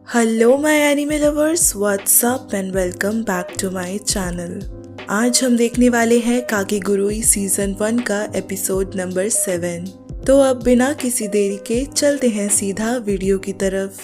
Hello my anime lovers, what's up and welcome back to my channel. आज हम देखने वाले हैं काकीगुरुई सीजन 1 का एपिसोड नंबर 7। तो अब बिना किसी देरी के चलते हैं सीधा वीडियो की तरफ।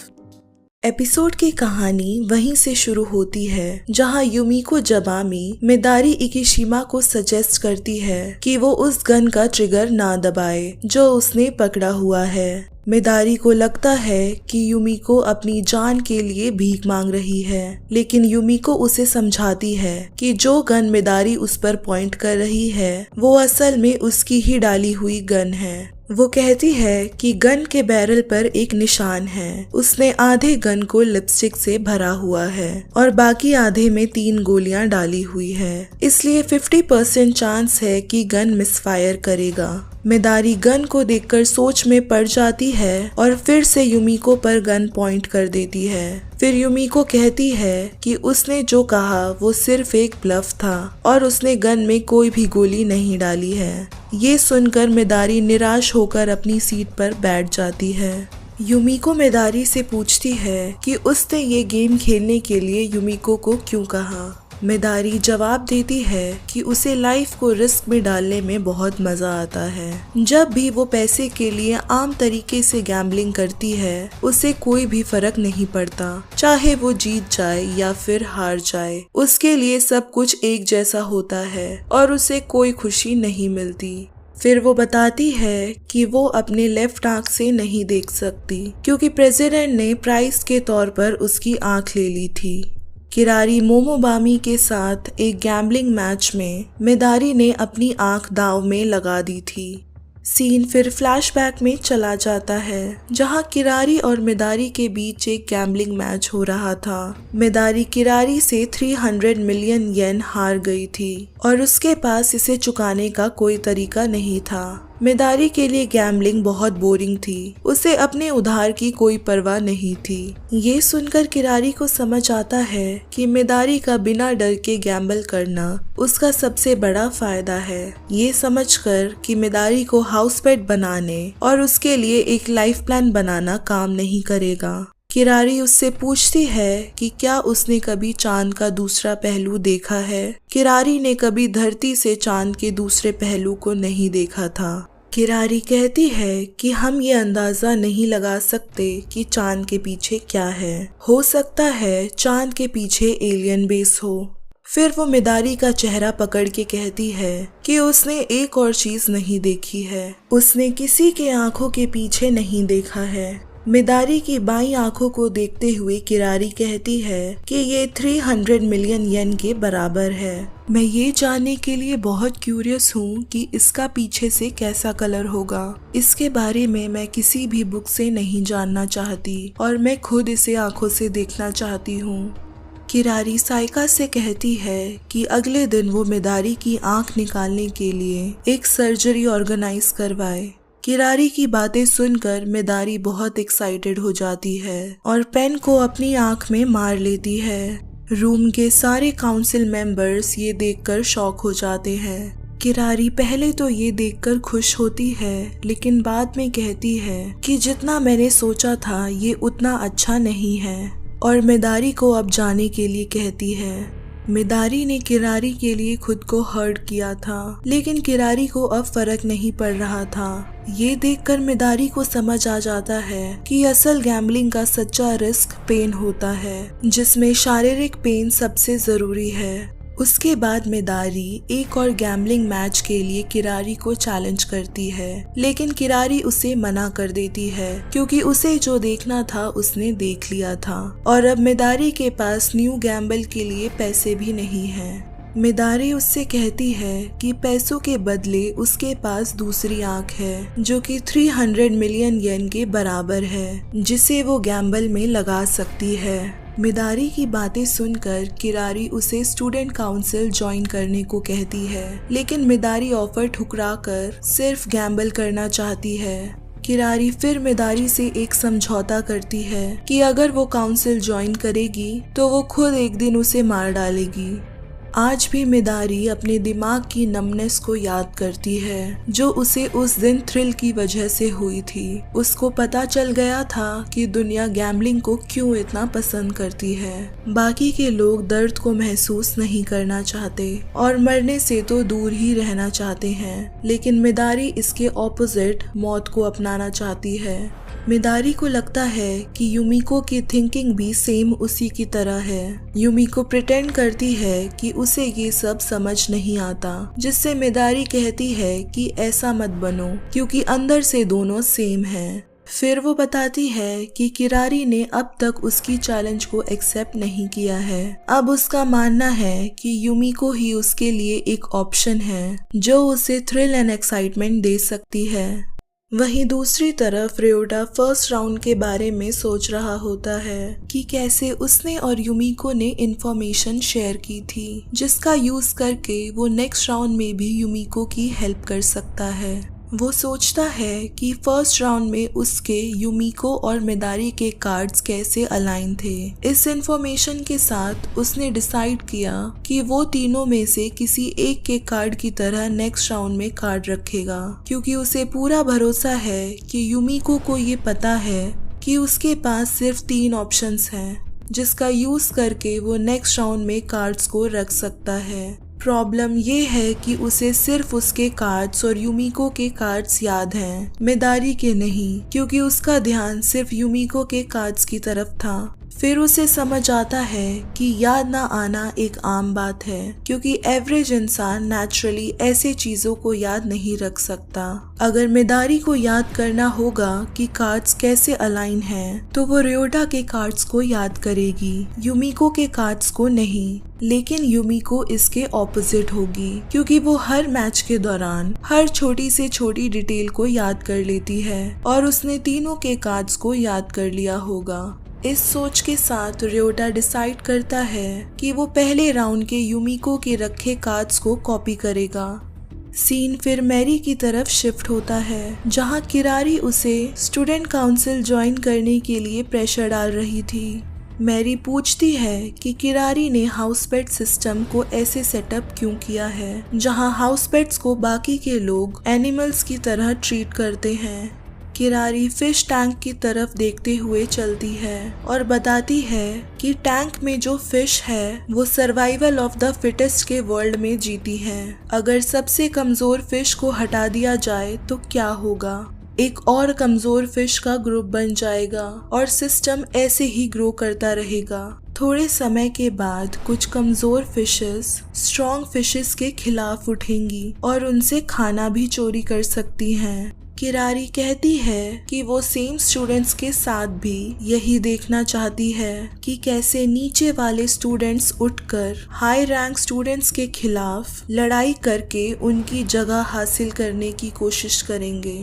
एपिसोड की कहानी वहीं से शुरू होती है जहां युमिको जबामी मिदारी इकिशिमा को सजेस्ट करती है कि वो उस गन का ट्रिगर ना दबाए जो उसने पकड़ा हुआ है। मिदारी को लगता है कि युमिको अपनी जान के लिए भीख मांग रही है, लेकिन युमिको उसे समझाती है कि जो गन मिदारी उस पर पॉइंट कर रही है वो असल में उसकी ही डाली हुई गन है। वो कहती है कि गन के बैरल पर एक निशान है। उसने आधे गन को लिपस्टिक से भरा हुआ है और बाकी आधे में 3 गोलियां डाली हुई है, इसलिए 50% चांस है कि गन मिसफायर करेगा। मिदारी गन को देखकर सोच में पड़ जाती है और फिर से युमिको पर गन पॉइंट कर देती है। फिर युमिको कहती है कि उसने जो कहा वो सिर्फ एक ब्लफ था और उसने गन में कोई भी गोली नहीं डाली है। ये सुनकर मिदारी निराश होकर अपनी सीट पर बैठ जाती है। युमिको मिदारी से पूछती है कि उसने ये गेम खेलने के लिए युमिको को क्यों कहा। मिदारी जवाब देती है कि उसे लाइफ को रिस्क में डालने में बहुत मजा आता है। जब भी वो पैसे के लिए आम तरीके से गैम्बलिंग करती है उसे कोई भी फर्क नहीं पड़ता, चाहे वो जीत जाए या फिर हार जाए, उसके लिए सब कुछ एक जैसा होता है और उसे कोई खुशी नहीं मिलती। फिर वो बताती है कि वो अपने लेफ्ट आंख से नहीं देख सकती क्योंकि प्रेसिडेंट ने प्राइस के तौर पर उसकी आंख ले ली थी। किरारी मोमोबामी के साथ एक गैम्बलिंग मैच में मिदारी ने अपनी आंख दांव में लगा दी थी। सीन फिर फ्लैशबैक में चला जाता है जहां किरारी और मिदारी के बीच एक गैम्बलिंग मैच हो रहा था। मिदारी किरारी से 300 मिलियन येन हार गई थी और उसके पास इसे चुकाने का कोई तरीका नहीं था। मिदारी के लिए गैम्बलिंग बहुत बोरिंग थी, उसे अपने उधार की कोई परवाह नहीं थी। ये सुनकर किरारी को समझ आता है कि मिदारी का बिना डर के गैम्बल करना उसका सबसे बड़ा फायदा है। ये समझकर कि मिदारी को हाउस पेट बनाने और उसके लिए एक लाइफ प्लान बनाना काम नहीं करेगा, किरारी उससे पूछती है कि क्या उसने कभी चांद का दूसरा पहलू देखा है। किरारी ने कभी धरती से चांद के दूसरे पहलू को नहीं देखा था। किरारी कहती है कि हम ये अंदाजा नहीं लगा सकते कि चांद के पीछे क्या है। हो सकता है चांद के पीछे एलियन बेस हो। फिर वो मिदारी का चेहरा पकड़ के कहती है कि उसने एक और चीज नहीं देखी है, उसने किसी के आंखों के पीछे नहीं देखा है। मिदारी की बाईं आंखों को देखते हुए किरारी कहती है कि ये 300 मिलियन येन के बराबर है। मैं ये जानने के लिए बहुत क्यूरियस हूँ कि इसका पीछे से कैसा कलर होगा। इसके बारे में मैं किसी भी बुक से नहीं जानना चाहती और मैं खुद इसे आंखों से देखना चाहती हूँ। किरारी साइका से कहती है कि अगले दिन वो मिदारी की आंख निकालने के लिए एक सर्जरी ऑर्गेनाइज करवाए। किरारी की बातें सुनकर मिदारी बहुत एक्साइटेड हो जाती है और पेन को अपनी आंख में मार लेती है। रूम के सारे काउंसिल मेंबर्स ये देखकर शॉक हो जाते हैं। किरारी पहले तो ये देखकर खुश होती है, लेकिन बाद में कहती है कि जितना मैंने सोचा था ये उतना अच्छा नहीं है और मिदारी को अब जाने के लिए कहती है। मिदारी ने किरारी के लिए खुद को हर्ट किया था, लेकिन किरारी को अब फर्क नहीं पड़ रहा था। ये देखकर मिदारी को समझ आ जाता है कि असल गैम्बलिंग का सच्चा रिस्क पेन होता है, जिसमें शारीरिक पेन सबसे जरूरी है। उसके बाद मिदारी एक और गैम्बलिंग मैच के लिए किरारी को चैलेंज करती है, लेकिन किरारी उसे मना कर देती है क्योंकि उसे जो देखना था उसने देख लिया था और अब मिदारी के पास न्यू गैम्बल के लिए पैसे भी नहीं हैं। मिदारी उससे कहती है कि पैसों के बदले उसके पास दूसरी आंख है जो कि 300 मिलियन येन के बराबर है, जिसे वो गैम्बल में लगा सकती है। मिदारी की बातें सुनकर किरारी उसे स्टूडेंट काउंसिल ज्वाइन करने को कहती है, लेकिन मिदारी ऑफर ठुकराकर सिर्फ गैम्बल करना चाहती है। किरारी फिर मिदारी से एक समझौता करती है कि अगर वो काउंसिल ज्वाइन करेगी तो वो खुद एक दिन उसे मार डालेगी। आज भी मिदारी अपने दिमाग की नमनेस को याद करती है जो उसे उस दिन थ्रिल की वजह से हुई थी। उसको पता चल गया था कि दुनिया गैम्बलिंग को क्यों इतना पसंद करती है। बाकी के लोग दर्द को महसूस नहीं करना चाहते और मरने से तो दूर ही रहना चाहते हैं, लेकिन मिदारी इसके ऑपोजिट मौत को अपनाना चाहती है। मिदारी को लगता है कि युमिको की थिंकिंग भी सेम उसी की तरह है। युमिको प्रिटेंड करती है कि उसे ये सब समझ नहीं आता, जिससे मिदारी कहती है कि ऐसा मत बनो क्योंकि अंदर से दोनों सेम हैं। फिर वो बताती है कि किरारी ने अब तक उसकी चैलेंज को एक्सेप्ट नहीं किया है। अब उसका मानना है कि युमिको ही उसके लिए एक ऑप्शन है जो उसे थ्रिल एंड एक्साइटमेंट दे सकती है। वहीं दूसरी तरफ रियोटा फर्स्ट राउंड के बारे में सोच रहा होता है कि कैसे उसने और युमिको ने इन्फॉर्मेशन शेयर की थी जिसका यूज करके वो नेक्स्ट राउंड में भी युमिको की हेल्प कर सकता है। वो सोचता है कि फर्स्ट राउंड में उसके युमिको और मिदारी के कार्ड्स कैसे अलाइन थे। इस इंफॉर्मेशन के साथ उसने डिसाइड किया कि वो तीनों में से किसी एक के कार्ड की तरह नेक्स्ट राउंड में कार्ड रखेगा, क्योंकि उसे पूरा भरोसा है कि युमिको को ये पता है कि उसके पास सिर्फ 3 ऑप्शंस हैं जिसका यूज करके वो नेक्स्ट राउंड में कार्ड्स को रख सकता है। प्रॉब्लम ये है कि उसे सिर्फ उसके कार्ड्स और युमिको के कार्ड्स याद हैं, मिदारी के नहीं, क्योंकि उसका ध्यान सिर्फ युमिको के कार्ड्स की तरफ था। फिर उसे समझ आता है कि याद ना आना एक आम बात है, क्योंकि एवरेज इंसान नेचुरली ऐसे चीजों को याद नहीं रख सकता। अगर मिदारी को याद करना होगा कि कार्ड्स कैसे अलाइन हैं, तो वो रियोटा के कार्ड्स को याद करेगी, युमिको के कार्ड्स को नहीं। लेकिन युमिको इसके ऑपोजिट होगी, क्योंकि वो हर मैच के दौरान हर छोटी से छोटी डिटेल को याद कर लेती है और उसने तीनों के कार्ड्स को याद कर लिया होगा। इस सोच के साथ रियोटा डिसाइड करता है कि वो पहले राउंड के युमिको के रखे कार्ड्स को कॉपी करेगा। सीन फिर मैरी की तरफ शिफ्ट होता है, जहां किरारी उसे स्टूडेंट काउंसिल ज्वाइन करने के लिए प्रेशर डाल रही थी। मैरी पूछती है कि किरारी ने हाउस पेट सिस्टम को ऐसे सेटअप क्यों किया है जहां हाउस पेट्स को बाकी के लोग एनिमल्स की तरह ट्रीट करते हैं। किरारी फिश टैंक की तरफ देखते हुए चलती है और बताती है कि टैंक में जो फिश है वो सर्वाइवल ऑफ द फिटेस्ट के वर्ल्ड में जीती है। अगर सबसे कमजोर फिश को हटा दिया जाए तो क्या होगा? एक और कमजोर फिश का ग्रुप बन जाएगा और सिस्टम ऐसे ही ग्रो करता रहेगा। थोड़े समय के बाद कुछ कमजोर फिशेस स्ट्रॉन्ग फिशेस के खिलाफ उठेंगी और उनसे खाना भी चोरी कर सकती हैं। किरारी कहती है कि वो सेम स्टूडेंट्स के साथ भी यही देखना चाहती है कि कैसे नीचे वाले स्टूडेंट्स उठकर हाई रैंक स्टूडेंट्स के खिलाफ लड़ाई करके उनकी जगह हासिल करने की कोशिश करेंगे।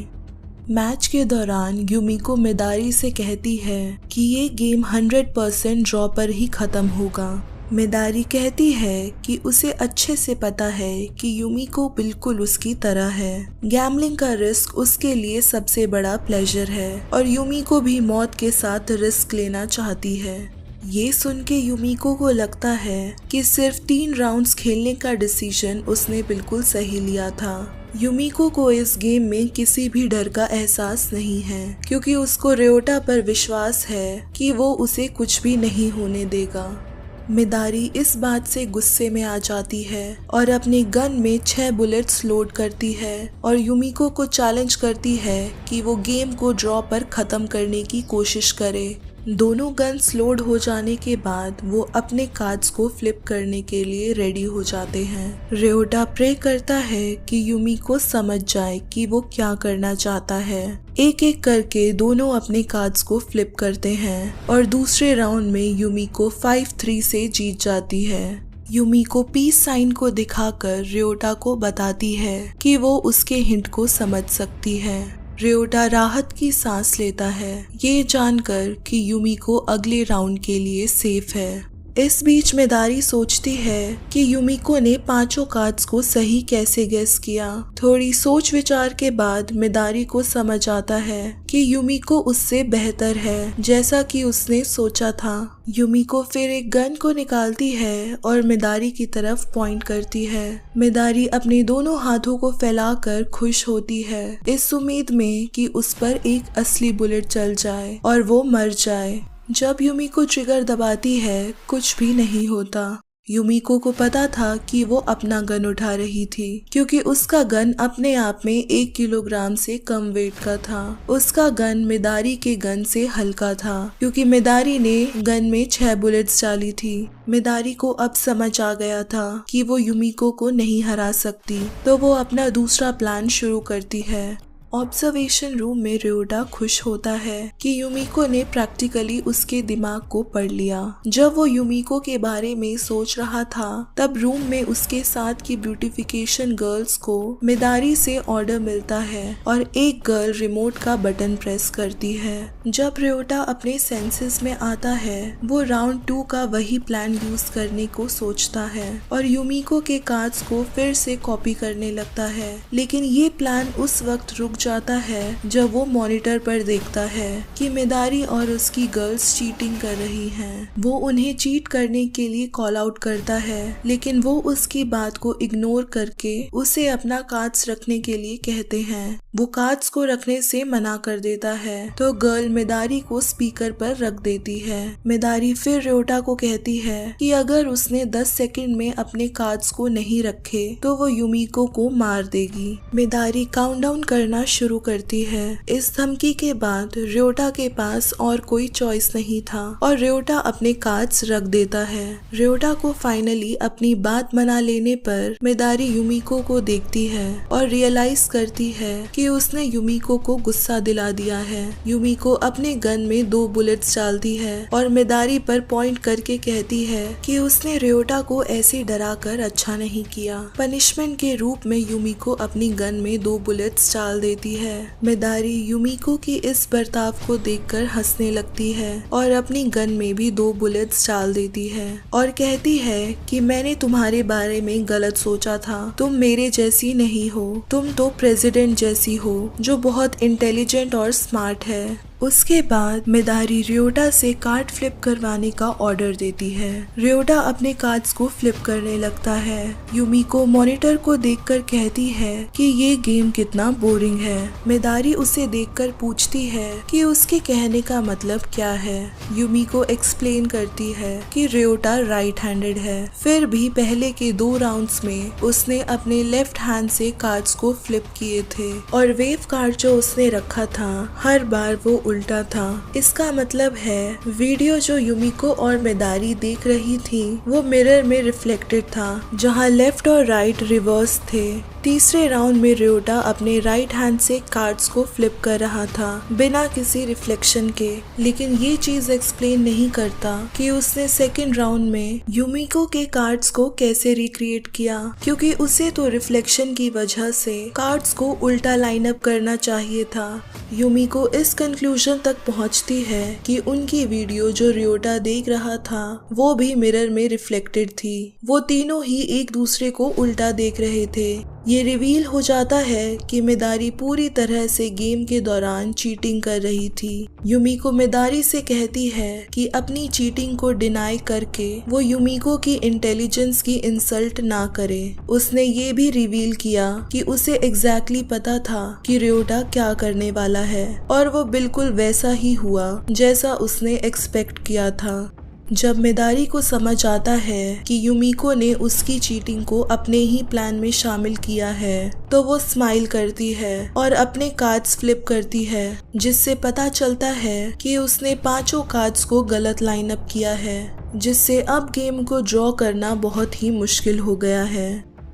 मैच के दौरान युमिको मिदारी से कहती है कि ये गेम 100% ड्रॉ पर ही खत्म होगा। मिदारी कहती है कि उसे अच्छे से पता है कि युमिको बिल्कुल उसकी तरह है। गैम्बलिंग का रिस्क उसके लिए सबसे बड़ा प्लेजर है और युमिको भी मौत के साथ रिस्क लेना चाहती है। ये सुन के युमिको को लगता है कि सिर्फ 3 राउंड्स खेलने का डिसीजन उसने बिल्कुल सही लिया था। युमिको को इस गेम में किसी भी डर का एहसास नहीं है, क्योंकि उसको रियोटा पर विश्वास है कि वो उसे कुछ भी नहीं होने देगा। मिदारी इस बात से गुस्से में आ जाती है और अपने गन में 6 बुलेट्स लोड करती है और युमिको को चैलेंज करती है कि वो गेम को ड्रॉ पर खत्म करने की कोशिश करे। दोनों गन्स लोड हो जाने के बाद वो अपने कार्ड्स को फ्लिप करने के लिए रेडी हो जाते हैं। रियोटा प्रे करता है कि युमिको समझ जाए कि वो क्या करना चाहता है। एक एक करके दोनों अपने कार्ड्स को फ्लिप करते हैं और दूसरे राउंड में युमिको 5-3 से जीत जाती है। युमिको पीस साइन को दिखाकर रियोटा को बताती है कि वो उसके हिंट को समझ सकती है। रियोटा राहत की सांस लेता है, ये जानकर कि युमिको अगले राउंड के लिए सेफ है। इस बीच मिदारी सोचती है कि युमिको ने 5 कार्ड्स को सही कैसे गेस किया। थोड़ी सोच विचार के बाद मिदारी को समझ आता है कि युमिको उससे बेहतर है जैसा कि उसने सोचा था। युमिको फिर एक गन को निकालती है और मिदारी की तरफ पॉइंट करती है। मिदारी अपने दोनों हाथों को फैलाकर खुश होती है, इस उम्मीद में कि उस पर एक असली बुलेट चल जाए और वो मर जाए। जब युमिको ट्रिगर दबाती है, कुछ भी नहीं होता। युमिको को पता था कि वो अपना गन उठा रही थी क्योंकि उसका गन अपने आप में 1 किलोग्राम से कम वेट का था। उसका गन मिदारी के गन से हल्का था क्योंकि मिदारी ने गन में 6 बुलेट्स डाली थी। मिदारी को अब समझ आ गया था कि वो युमिको को नहीं हरा सकती, तो वो अपना दूसरा प्लान शुरू करती है। ऑब्जर्वेशन रूम में रियोटा खुश होता है कि युमिको ने प्रैक्टिकली उसके दिमाग को पढ़ लिया। जब वो युमिको के बारे में सोच रहा था, तब रूम में उसके साथ की ब्यूटिफिकेशन गर्ल्स को मिदारी से ऑर्डर मिलता है और एक गर्ल रिमोट का बटन प्रेस करती है। जब रियोटा अपने सेंसेस में आता है, वो राउंड 2 का वही प्लान यूज करने को सोचता है और युमिको के कार्ड्स को फिर से कॉपी करने लगता है। लेकिन ये प्लान उस वक्त रुक जाता है जब वो मॉनिटर पर देखता है कि मिदारी और उसकी गर्ल्स चीटिंग कर रही हैं। वो उन्हें चीट करने के लिए कॉल आउट करता है, लेकिन वो उसकी बात को इग्नोर करके उसे अपना कार्ड्स रखने के लिए कहते हैं। वो कार्ड्स को रखने से मना कर देता है, तो गर्ल मिदारी को स्पीकर पर रख देती है। मिदारी फिर रियोटा को कहती है कि अगर उसने 10 सेकंड में अपने कार्ड्स को नहीं रखे तो वो युमिको को मार देगी। मिदारी काउंटडाउन करना शुरू करती है। इस धमकी के बाद रियोटा के पास और कोई चॉइस नहीं था और रियोटा अपने कार्ड्स रख देता है। रियोटा को फाइनली अपनी बात मना लेने पर मिदारी युमिको को देखती है और रियलाइज करती है कि उसने युमिको को गुस्सा दिला दिया है। युमिको अपने गन में 2 बुलेट्स डालती है और मिदारी पर पॉइंट करके कहती है कि उसने रियोटा को ऐसे डरा कर अच्छा नहीं किया। पनिशमेंट के रूप में युमिको अपनी गन में 2 बुलेट्स डाल देती है। मिदारी युमिको की इस बर्ताव को देखकर हंसने लगती है और अपनी गन में भी 2 बुलेट्स डाल देती है और कहती है कि मैंने तुम्हारे बारे में गलत सोचा था, तुम मेरे जैसी नहीं हो, तुम तो प्रेसिडेंट जैसी हो जो बहुत इंटेलिजेंट और स्मार्ट है। उसके बाद मिदारी रियोटा से कार्ड फ्लिप करवाने का ऑर्डर देती है। रियोटा अपने कार्ड्स को फ्लिप करने लगता है। युमिको मॉनिटर को देखकर कहती है कि ये गेम कितना बोरिंग है। मिदारी उसे देखकर पूछती है कि उसके कहने का मतलब क्या है। युमिको एक्सप्लेन करती है कि रियोटा राइट हैंडेड है, फिर भी पहले के 2 राउंड्स में उसने अपने लेफ्ट हैंड से कार्ड्स को फ्लिप किए थे और वेव कार्ड जो उसने रखा था हर बार वो उल्टा था। इसका मतलब है वीडियो जो युमिको और मिदारी देख रही थी वो मिरर में रिफ्लेक्टेड था, जहां लेफ्ट और राइट रिवर्स थे। तीसरे राउंड में रियोटा अपने राइट हैंड से कार्ड्स को फ्लिप कर रहा था बिना किसी रिफ्लेक्शन के, लेकिन ये चीज एक्सप्लेन नहीं करता कि उसने सेकंड राउंड में युमिको के कार्ड्स को कैसे रिक्रिएट किया, क्योंकि उसे तो रिफ्लेक्शन की वजह से कार्ड्स को उल्टा लाइन अप करना चाहिए था। युमिको इस कंक्लूजन तक पहुंचती है कि उनकी वीडियो जो रियोटा देख रहा था वो भी मिरर में रिफ्लेक्टेड थी। वो तीनों ही एक दूसरे को उल्टा देख रहे थे। ये रिवील हो जाता है कि मिदारी पूरी तरह से गेम के दौरान चीटिंग कर रही थी। युमिको मिदारी से कहती है कि अपनी चीटिंग को डिनाई करके वो युमिको की इंटेलिजेंस की इंसल्ट ना करे। उसने ये भी रिवील किया कि उसे एग्जैक्टली पता था कि रियोटा क्या करने वाला है और वो बिल्कुल वैसा ही हुआ जैसा उसने एक्सपेक्ट किया था। जब मिदारी को समझ आता है कि युमिको ने उसकी चीटिंग को अपने ही प्लान में शामिल किया है, तो वो स्माइल करती है और अपने कार्ड्स फ्लिप करती है, जिससे पता चलता है कि उसने 5 कार्ड्स को गलत लाइन अप किया है, जिससे अब गेम को ड्रॉ करना बहुत ही मुश्किल हो गया है।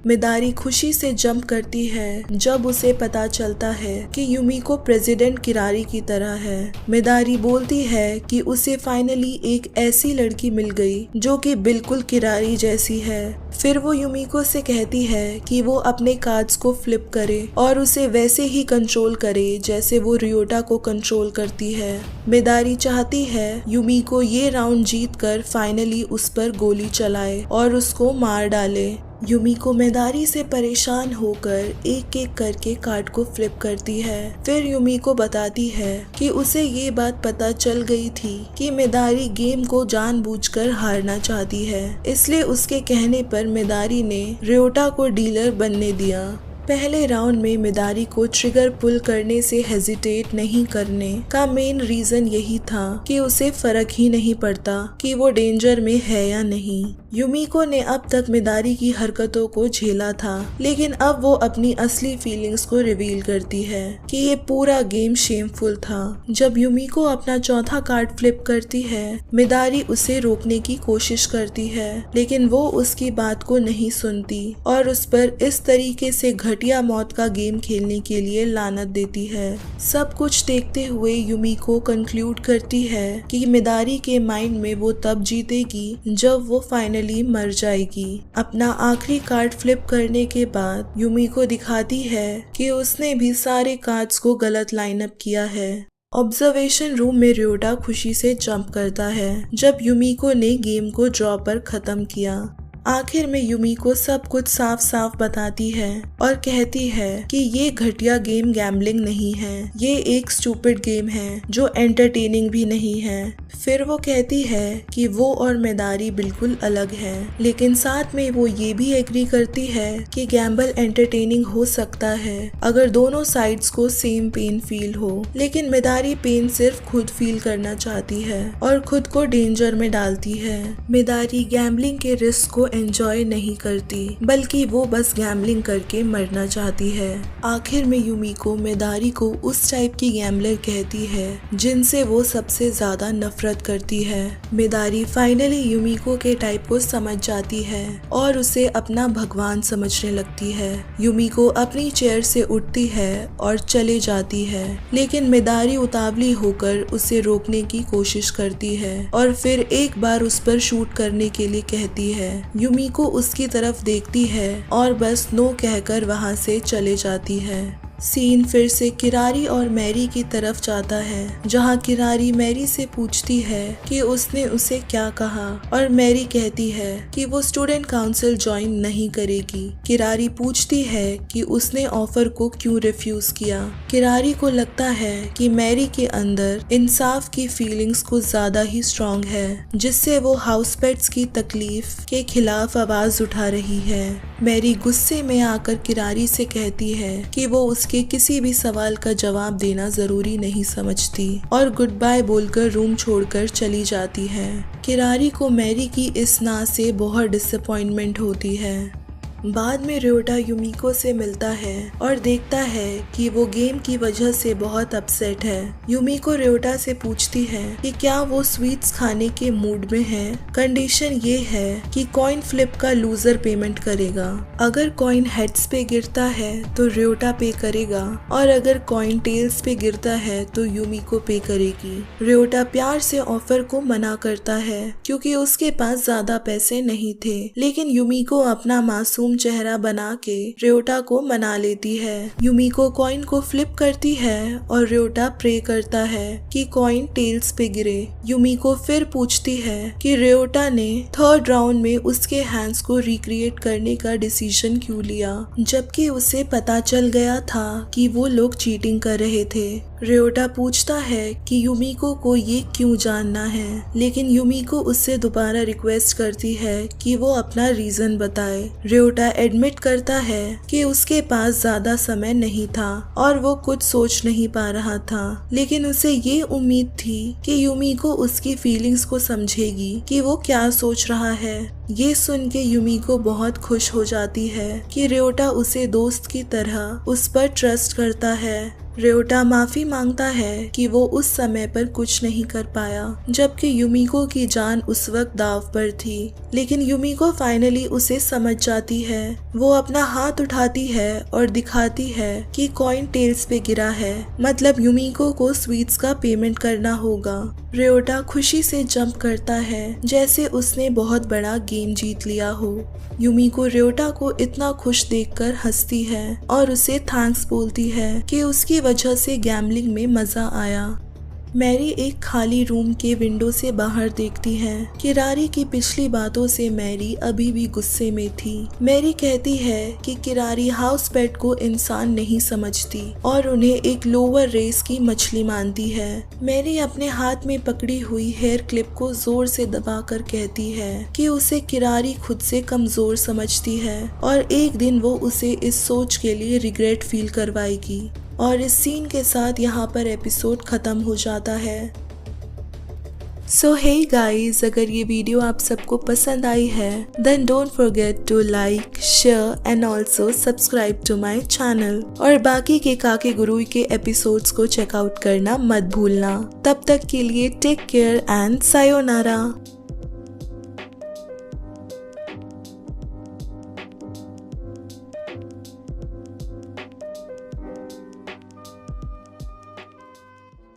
मिदारी खुशी से जंप करती है जब उसे पता चलता है कि युमिको प्रेसिडेंट किरारी की तरह है। मिदारी बोलती है कि उसे फाइनली एक ऐसी लड़की मिल गई जो कि बिल्कुल किरारी जैसी है। फिर वो युमिको से कहती है कि वो अपने कार्ड्स को फ्लिप करे और उसे वैसे ही कंट्रोल करे जैसे वो रियोटा को कंट्रोल करती है। मिदारी चाहती है युमिको ये राउंड जीत कर फाइनली उस पर गोली चलाए और उसको मार डाले। युमिको मिदारी से परेशान होकर एक एक करके कार्ड को फ्लिप करती है। फिर युमिको बताती है कि उसे ये बात पता चल गई थी कि मिदारी गेम को जानबूझकर हारना चाहती है, इसलिए उसके कहने पर मिदारी ने रियोटा को डीलर बनने दिया। पहले राउंड में मिदारी को ट्रिगर पुल करने से हेजिटेट नहीं करने का मेन रीजन यही था कि उसे फर्क ही नहीं पड़ता कि वो डेंजर में है या नहीं। युमिको ने अब तक मिदारी की हरकतों को झेला था, लेकिन अब वो अपनी असली फीलिंग्स को रिवील करती है कि ये पूरा गेम शेमफुल था। जब युमिको अपना चौथा कार्ड फ्लिप करती है, मिदारी उसे रोकने की कोशिश करती है, लेकिन वो उसकी बात को नहीं सुनती और उस पर इस तरीके से घटिया मौत का गेम खेलने के लिए लानत देती है। सब कुछ देखते हुए युमिको कंक्लूड करती है कि मिदारी के माइंड में वो तब जीतेगी जब वो फाइनली मर जाएगी। अपना आखिरी कार्ड फ्लिप करने के बाद युमिको दिखाती है कि उसने भी सारे कार्ड्स को गलत लाइनअप किया है। ऑब्जर्वेशन रूम में रियोटा खुशी से जंप करता है जब युमिको ने गेम को ड्रॉ पर खत्म किया। आखिर में युमिको सब कुछ साफ साफ बताती है और कहती है कि ये घटिया गेम गैम्बलिंग नहीं है, ये एक स्टूपिड गेम है जो एंटरटेनिंग भी नहीं है। फिर वो कहती है कि वो और मिदारी बिल्कुल अलग है, लेकिन साथ में वो ये भी एग्री करती है कि गैम्बल एंटरटेनिंग हो सकता है अगर दोनों साइड्स को सेम पेन फील हो, लेकिन मिदारी पेन सिर्फ खुद फील करना चाहती है और खुद को डेंजर में डालती है। मिदारी गैम्बलिंग के रिस्क को एंजॉय नहीं करती, बल्कि वो बस गैम्बलिंग करके मरना चाहती है। आखिर में युमिको मिदारी को उस टाइप की गैम्बलर कहती है जिनसे वो सबसे ज्यादा नफरत करती है। मिदारी फाइनली युमिको के टाइप को समझ जाती है और उसे अपना भगवान समझने लगती है। युमिको अपनी चेयर से उठती है और चले जाती है, लेकिन मिदारी उतावली होकर उसे रोकने की कोशिश करती है और फिर एक बार उस पर शूट करने के लिए कहती है। युमिको उसकी तरफ देखती है और बस नो कहकर वहां से चले जाती है। सीन फिर से किरारी और मैरी की तरफ जाता है, जहां किरारी मैरी से पूछती है कि उसने उसे क्या कहा और मैरी कहती है कि वो स्टूडेंट काउंसिल ज्वाइन नहीं करेगी। किरारी पूछती है कि उसने ऑफर को क्यों रिफ्यूज किया। किरारी को लगता है कि मैरी के अंदर इंसाफ की फीलिंग्स कुछ ज्यादा ही स्ट्रॉन्ग है, जिससे वो हाउस पेट्स की तकलीफ के खिलाफ आवाज उठा रही है। मैरी गुस्से में आकर किरारी से कहती है कि वो उसके किसी भी सवाल का जवाब देना जरूरी नहीं समझती और गुड बाय बोलकर रूम छोड़कर चली जाती है। किरारी को मैरी की इस ना से बहुत डिसअपॉइंटमेंट होती है। बाद में रियोटा युमिको से मिलता है और देखता है कि वो गेम की वजह से बहुत अपसेट है। युमिको रियोटा से पूछती है कि क्या वो स्वीट्स खाने के मूड में है। कंडीशन ये है कि कॉइन फ्लिप का लूजर पेमेंट करेगा। अगर कॉइन हेड्स पे गिरता है तो रियोटा पे करेगा और अगर कॉइन टेल्स पे गिरता है तो युमिको पे करेगी। रियोटा प्यार से ऑफर को मना करता है क्योंकि उसके पास ज्यादा पैसे नहीं थे, लेकिन युमिको अपना मासूम चेहरा बना के रियोटा को मना लेती है। युमिको कॉइन को फ्लिप करती है और रियोटा प्रे करता है कि कॉइन टेल्स पे गिरे। युमिको फिर पूछती है कि रियोटा ने थर्ड राउंड में उसके हैंड्स को रिक्रिएट करने का डिसीजन क्यों लिया, जबकि उसे पता चल गया था कि वो लोग चीटिंग कर रहे थे। रियोटा पूछता है कि युमिको को ये क्यों जानना है, लेकिन युमिको उससे दोबारा रिक्वेस्ट करती है कि वो अपना रीजन बताए। रियोटा एडमिट करता है कि उसके पास ज्यादा समय नहीं था और वो कुछ सोच नहीं पा रहा था, लेकिन उसे ये उम्मीद थी कि युमिको उसकी फीलिंग्स को समझेगी कि वो क्या सोच रहा है। ये सुन के युमिको बहुत खुश हो जाती है कि रियोटा उसे दोस्त की तरह उस पर ट्रस्ट करता है। रियोटा माफी मांगता है कि वो उस समय पर कुछ नहीं कर पाया जबकि युमिको की जान उस वक्त दाव पर थी, लेकिन युमिको फाइनली उसे समझ जाती है। वो अपना हाथ उठाती है और दिखाती है कि कॉइन टेल्स पे गिरा है, मतलब युमिको को स्वीट्स का पेमेंट करना होगा। रियोटा खुशी से जंप करता है जैसे उसने बहुत बड़ा गेम जीत लिया हो। युमिको रियोटा को इतना खुश देखकर हंसती है और उसे थैंक्स बोलती है कि उसकी वजह से गैम्बलिंग में मजा आया। मैरी एक खाली रूम के विंडो से बाहर देखती है। किरारी की पिछली बातों से मैरी अभी भी गुस्से में थी। मैरी कहती है कि किरारी हाउस पेट को इंसान नहीं समझती और उन्हें एक लोअर रेस की मछली मानती है। मैरी अपने हाथ में पकड़ी हुई हेयर क्लिप को जोर से दबाकर कहती है कि उसे किरारी खुद से कमजोर समझती है और एक दिन वो उसे इस सोच के लिए रिग्रेट फील करवाएगी। और इस सीन के साथ यहाँ पर एपिसोड खत्म हो जाता है। सो हे गाइस, अगर ये वीडियो आप सबको पसंद आई है then don't forget to like, share and also subscribe to my channel. और बाकी के काकेगुरुई के एपिसोड्स को चेकआउट करना मत भूलना। तब तक के लिए टेक केयर एंड सायोनारा।